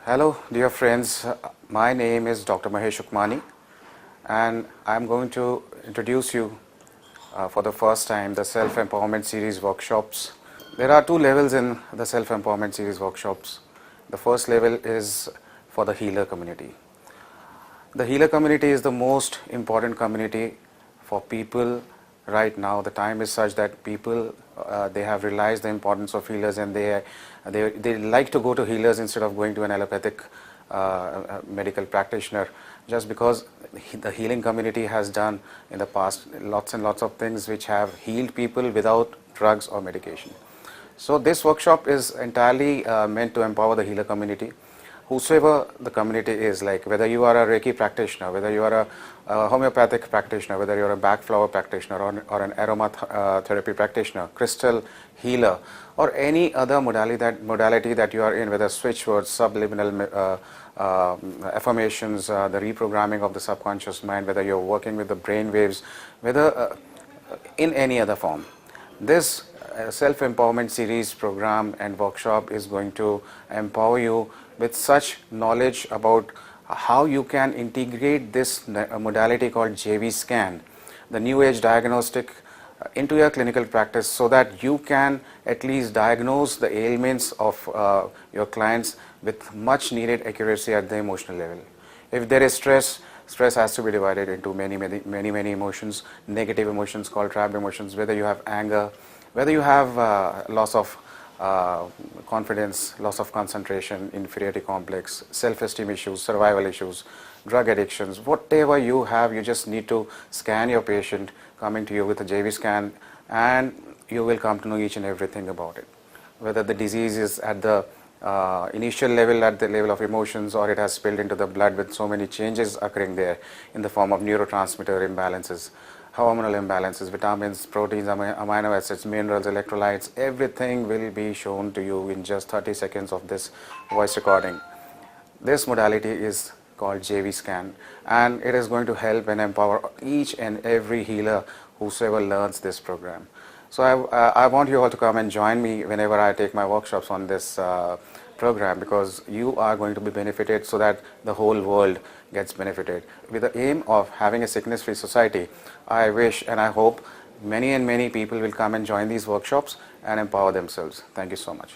Hello dear friends, my name is Dr. MAHESH HUKMANI and I am going to introduce you for the first time the Self-Empowerment Series workshops. There are two levels in the Self-Empowerment Series workshops. The first level is for the healer community. The healer community is the most important community for people right now. The time is such that people they have realized the importance of healers, and they like to go to healers instead of going to an allopathic medical practitioner, just because the healing community has done in the past lots and lots of things which have healed people without drugs or medication. So this workshop is entirely meant to empower the healer community. Whosoever the community is, like whether you are a Reiki practitioner, whether you are a homeopathic practitioner, whether you are a back flower practitioner or an aroma therapy practitioner, crystal healer, or any other modality that you are in, whether switch words, subliminal affirmations, the reprogramming of the subconscious mind, whether you are working with the brain waves, whether in any other form. This self-empowerment series program and workshop is going to empower you with such knowledge about how you can integrate this modality called JV scan, the new age diagnostic, into your clinical practice, so that you can at least diagnose the ailments of your clients with much needed accuracy at the emotional level. If there is stress has to be divided into many emotions, negative emotions called trapped emotions, whether you have anger, whether you have loss of confidence, loss of concentration, inferiority complex, self-esteem issues, survival issues, drug addictions, whatever you have, you just need to scan your patient coming to you with a JV scan, and you will come to know each and everything about it. Whether the disease is at the initial level, at the level of emotions, or it has spilled into the blood with so many changes occurring there in the form of neurotransmitter imbalances, hormonal imbalances, vitamins, proteins, amino acids, minerals, electrolytes, everything will be shown to you in just 30 seconds of this voice recording. This modality is called JV scan, and it is going to help and empower each and every healer whosoever learns this program. So I want you all to come and join me whenever I take my workshops on this program, because you are going to be benefited so that the whole world gets benefited. With the aim of having a sickness-free society, I wish and I hope many people will come and join these workshops and empower themselves. Thank you so much.